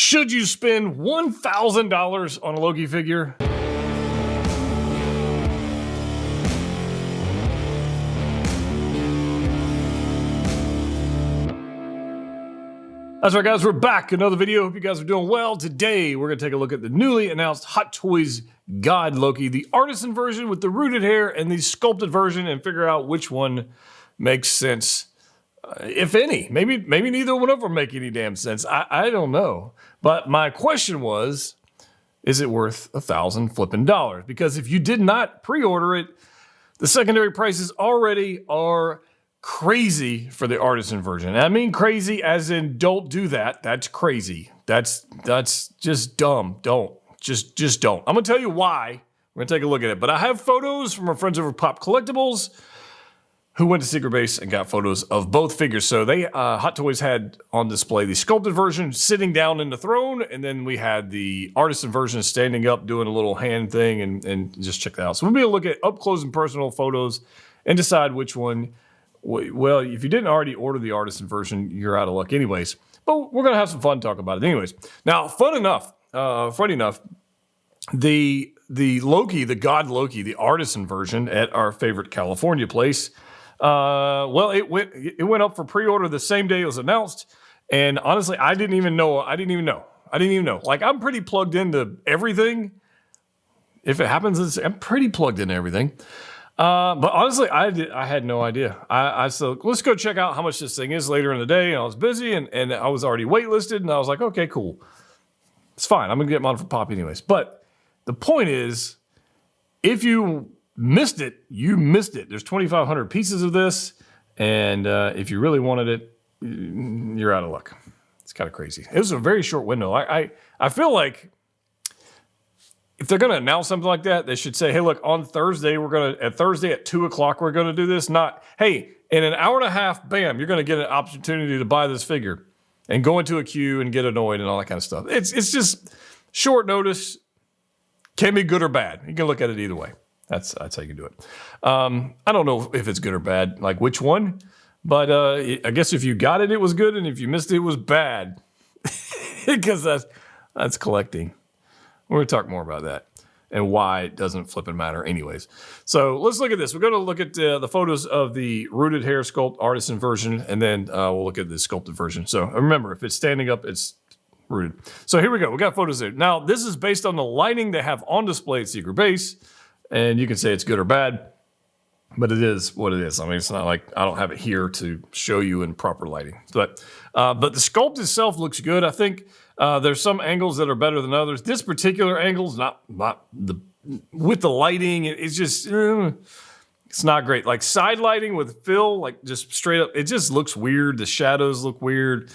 Should you spend $1,000 on a Loki figure? That's right, guys, we're back. Another video. Hope you guys are doing well. Today, we're going to take a look at the newly announced Hot Toys God Loki, the artisan version with the rooted hair and the sculpted version, and figure out which one makes sense, if any. Maybe neither one of them make any damn sense. I don't know. But my question was, is it worth $1,000 flipping dollars? Because if you did not pre-order it, the secondary prices already are crazy for the artisan version. And I mean crazy as in don't do that. That's crazy. That's just dumb. Just don't. I'm gonna tell you why. We're gonna take a look at it. But I have photos from our friends over Pop Collectibles who went to Secret Base and got photos of both figures. So they Hot Toys had on display the sculpted version sitting down in the throne, and then we had the artisan version standing up doing a little hand thing, and just check that out. So we'll be able to look at up close and personal photos and decide which one. Well, if you didn't already order the artisan version, you're out of luck anyways. But we're going to have some fun talking about it anyways. Now, funny enough, the Loki, the God Loki, the artisan version at our favorite California place, well, it went up for pre-order the same day it was announced. And honestly, I didn't even know. Like, I'm pretty plugged into everything. If it happens, I'm pretty plugged into everything. But honestly, I had no idea. I said, let's go check out how much this thing is later in the day. And I was busy and I was already waitlisted. And I was like, okay, cool. It's fine. I'm going to get mine for Pop anyways. But the point is, if you missed it, you missed it. There's 2,500 pieces of this. And if you really wanted it, you're out of luck. It's kind of crazy. It was a very short window. I feel like if they're going to announce something like that, they should say, hey, look, on Thursday, Thursday at 2 o'clock, we're going to do this. Not, hey, in an hour and a half, bam, you're going to get an opportunity to buy this figure and go into a queue and get annoyed and all that kind of stuff. It's just short notice. Can be good or bad. You can look at it either way. That's how you can do it. I don't know if it's good or bad, like which one, but I guess if you got it, it was good. And if you missed it, it was bad because that's collecting. We're going to talk more about that and why it doesn't flipping matter anyways. So let's look at this. We're going to look at the photos of the rooted hair sculpt artisan version, and then we'll look at the sculpted version. So remember, if it's standing up, it's rooted. So here we go. We got photos there. Now, this is based on the lighting they have on display at Secret Base, and you can say it's good or bad, but it is what it is. I mean, it's not like I don't have it here to show you in proper lighting. But the sculpt itself looks good. I think there's some angles that are better than others. This particular angle is not with the lighting. It's just it's not great. Like side lighting with fill, like just straight up, it just looks weird. The shadows look weird.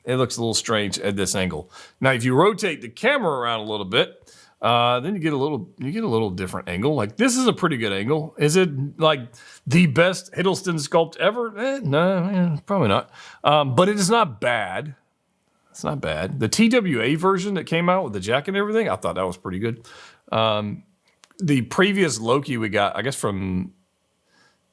It looks a little strange at this angle. Now, if you rotate the camera around a little bit, then you get a little different angle. Like this is a pretty good angle. Is it like the best Hiddleston sculpt ever? No, probably not. But it is not bad. It's not bad. The TWA version that came out with the jacket and everything, I thought that was pretty good. The previous Loki we got, I guess from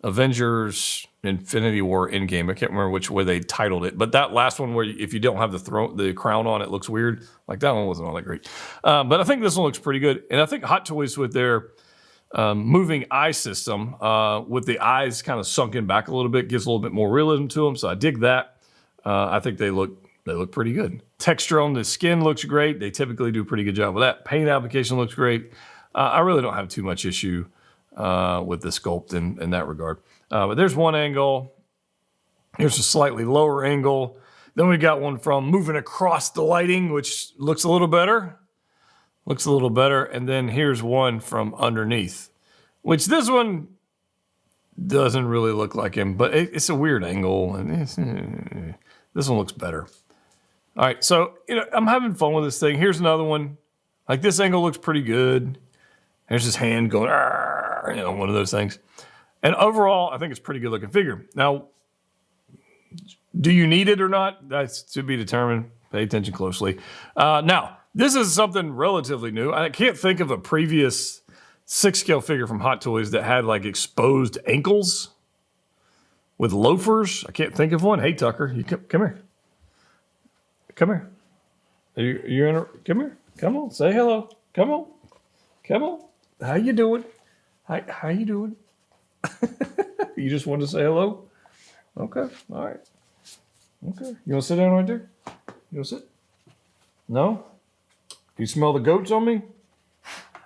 Avengers Infinity War Endgame. I can't remember which way they titled it, but that last one where if you don't have the crown on, it looks weird. Like that one wasn't all that great. But I think this one looks pretty good. And I think Hot Toys with their moving eye system, with the eyes kind of sunken back a little bit, gives a little bit more realism to them. So I dig that. I think they look pretty good. Texture on the skin looks great. They typically do a pretty good job with that. Paint application looks great. I really don't have too much issue with the sculpt in that regard. But there's one angle. Here's a slightly lower angle. Then we got one from moving across the lighting, which looks a little better. And then here's one from underneath, which this one doesn't really look like him, but it's a weird angle. And this one looks better. All right, so I'm having fun with this thing. Here's another one. Like this angle looks pretty good. There's his hand going, one of those things. And overall, I think it's a pretty good looking figure. Now, do you need it or not? That's to be determined. Pay attention closely. Now, this is something relatively new. I can't think of a previous 6-scale figure from Hot Toys that had like exposed ankles with loafers. I can't think of one. Hey, Tucker, you come here. Come here. You're in a, come here. Come on, say hello. Come on. Come on. How you doing? How you doing? You just wanted to say hello? Okay. All right. Okay. You want to sit down right there? You want to sit? No? Do you smell the goats on me?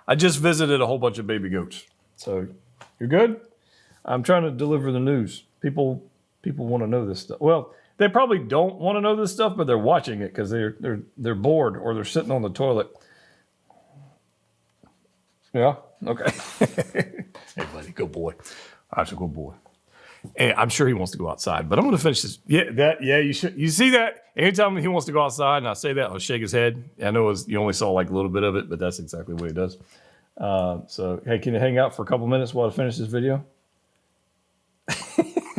I just visited a whole bunch of baby goats. So you're good? I'm trying to deliver the news. People want to know this stuff. Well, they probably don't want to know this stuff, but they're watching it because they're bored or they're sitting on the toilet. Yeah. Okay. Hey, buddy, good boy. That's a good boy. And I'm sure he wants to go outside, but I'm going to finish this. Yeah, you should. You see that? Anytime he wants to go outside and I say that, I'll shake his head. I know you only saw like a little bit of it, but that's exactly what he does. So, hey, can you hang out for a couple minutes while I finish this video?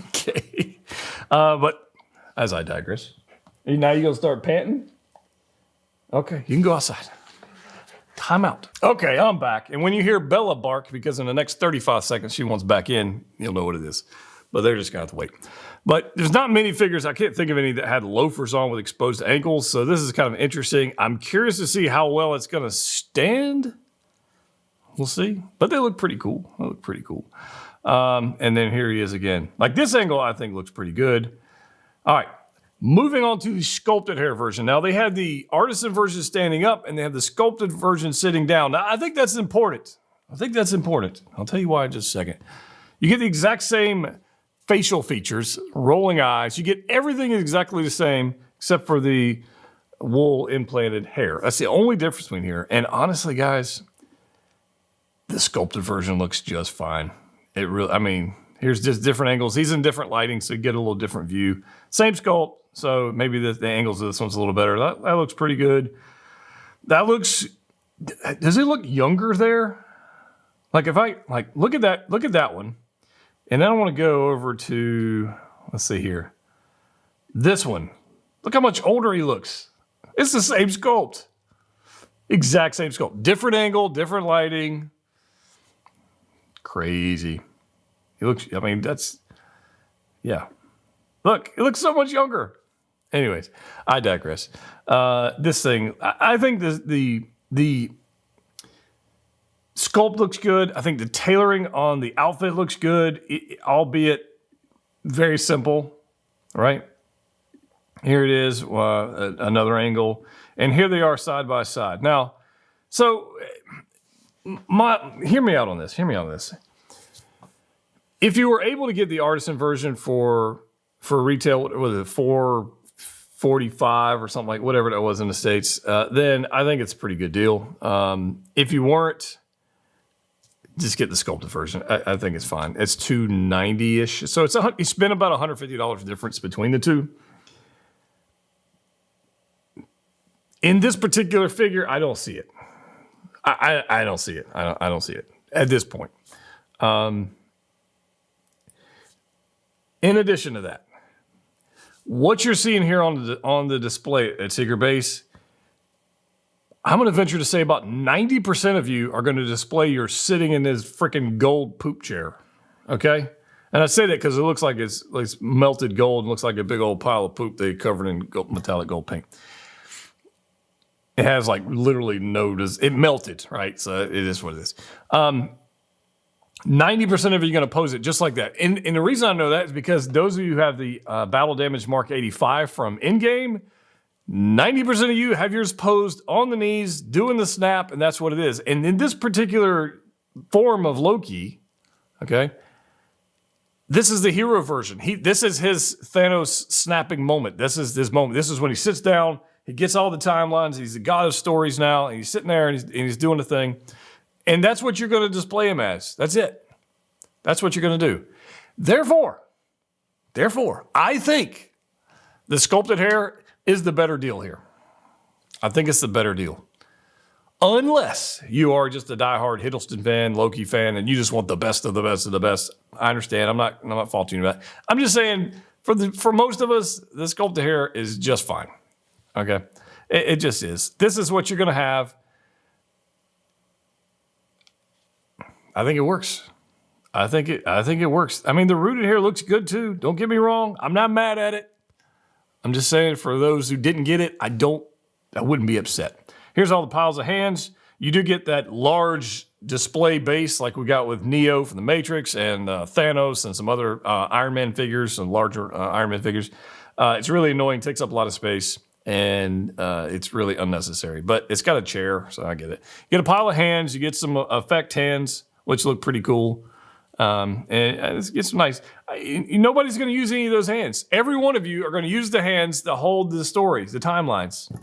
Okay. But as I digress, now you're going to start panting? Okay, you can go outside. Time out. Okay, I'm back. And when you hear Bella bark, because in the next 35 seconds she wants back in, you'll know what it is. But they're just going to have to wait. But there's not many figures. I can't think of any that had loafers on with exposed ankles. So this is kind of interesting. I'm curious to see how well it's going to stand. We'll see. But they look pretty cool. And then here he is again. Like this angle, I think looks pretty good. All right. Moving on to the sculpted hair version. Now, they had the artisan version standing up, and they have the sculpted version sitting down. Now, I think that's important. I'll tell you why in just a second. You get the exact same facial features, rolling eyes. You get everything exactly the same, except for the wool implanted hair. That's the only difference between here. And honestly, guys, the sculpted version looks just fine. Here's just different angles. He's in different lighting, so you get a little different view. Same sculpt. So maybe the angles of this one's a little better. That looks pretty good. Does it look younger there? Like if I look at that one, and then I want to go over to, let's see here. This one. Look how much older he looks. It's the same sculpt. Exact same sculpt. Different angle, different lighting. Crazy. He looks, yeah. Look, it looks so much younger. Anyways, I digress. This thing, I think the sculpt looks good. I think the tailoring on the outfit looks good, albeit very simple, right? Here it is, another angle. And here they are side by side. Now, so hear me out on this. If you were able to get the artisan version for retail, what was it, $445 or something like whatever that was in the States, then I think it's a pretty good deal. If you weren't, just get the sculpted version. I think it's fine. It's $290-ish. So you spend about $150 difference between the two. In this particular figure, I don't see it. I don't see it. I don't see it at this point. In addition to that, what you're seeing here on the display at Secret Base, I'm going to venture to say about 90% of you are going to display you're sitting in this freaking gold poop chair, okay? And I say that because it looks like it's melted gold and looks like a big old pile of poop they covered in metallic gold paint. It has literally it melted, right? So it is what it is. 90% of you are going to pose it just like that. And the reason I know that is because those of you who have the Battle Damage Mark 85 from in-game, 90% of you have yours posed on the knees, doing the snap, and that's what it is. And in this particular form of Loki, okay, this is the hero version. This is his Thanos snapping moment. This is this moment. This is when he sits down, he gets all the timelines, he's the god of stories now, and he's sitting there and he's doing the thing. And that's what you're going to display him as. That's it. That's what you're going to do. Therefore, I think the sculpted hair is the better deal here. I think it's the better deal. Unless you are just a diehard Hiddleston fan, Loki fan, and you just want the best of the best of the best. I understand. I'm not faulting you about that. I'm just saying for most of us, the sculpted hair is just fine. Okay? It just is. This is what you're going to have. I think it works. I think it works. I mean, the rooted hair looks good too. Don't get me wrong. I'm not mad at it. I'm just saying for those who didn't get it, I don't I wouldn't be upset. Here's all the piles of hands. You do get that large display base like we got with Neo from the Matrix and Thanos and some other Iron Man figures, some larger Iron Man figures. It's really annoying, takes up a lot of space, and it's really unnecessary. But it's got a chair, so I get it. You get a pile of hands. You get some effect hands, which look pretty cool. And get some nice. Nobody's going to use any of those hands. Every one of you are going to use the hands that hold the stories, the timelines.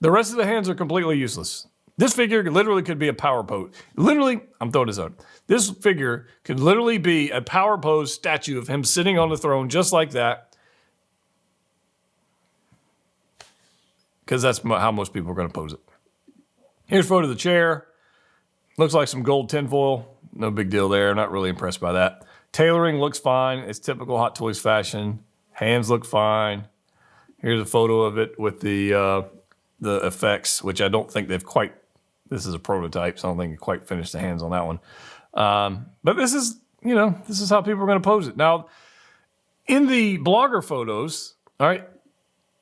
The rest of the hands are completely useless. This figure literally could be a power pose. Literally, I'm throwing this out. This figure could literally be a power pose statue of him sitting on the throne just like that. Because that's how most people are going to pose it. Here's a photo of the chair. Looks like some gold tinfoil. No big deal there. Not really impressed by that. Tailoring looks fine. It's typical Hot Toys fashion. Hands look fine. Here's a photo of it with the effects, which I don't think they've quite. This is a prototype, so I don't think you quite finished the hands on that one. But this is, this is how people are going to pose it. Now, in the blogger photos, all right,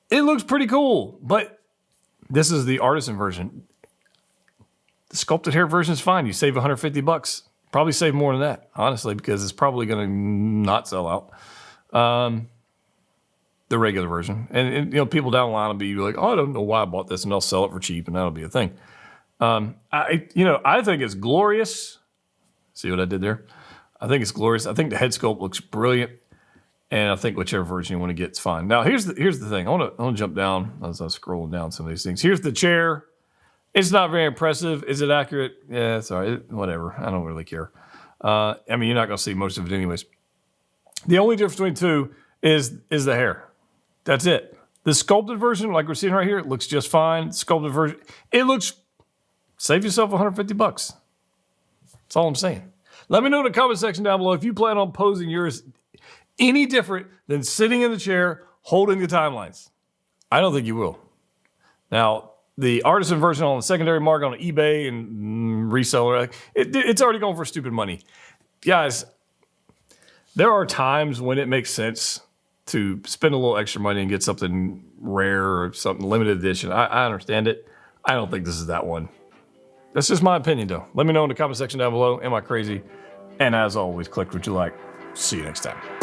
it looks pretty cool, but this is the artisan version. The sculpted hair version is fine. You save $150. Probably save more than that, honestly, because it's probably going to not sell out. The regular version. And people down the line will be like, oh, I don't know why I bought this, and they'll sell it for cheap, and that'll be a thing. I think it's glorious. See what I did there? I think it's glorious. I think the head sculpt looks brilliant, and I think whichever version you want to get is fine. Now, here's the thing. I want to jump down as I'm scrolling down some of these things. Here's the chair. It's not very impressive. Is it accurate? Yeah, it's all right. Whatever. I don't really care. You're not going to see most of it anyways. The only difference between two is the hair. That's it. The sculpted version, like we're seeing right here, it looks just fine. Sculpted version, it looks. Save yourself $150. That's all I'm saying. Let me know in the comment section down below if you plan on posing yours any different than sitting in the chair holding the timelines. I don't think you will. Now, the artisan version on the secondary market on eBay and reseller, it's already going for stupid money. Guys, there are times when it makes sense to spend a little extra money and get something rare or something limited edition. I understand it. I don't think this is that one. That's just my opinion, though. Let me know in the comment section down below. Am I crazy? And as always, click what you like. See you next time.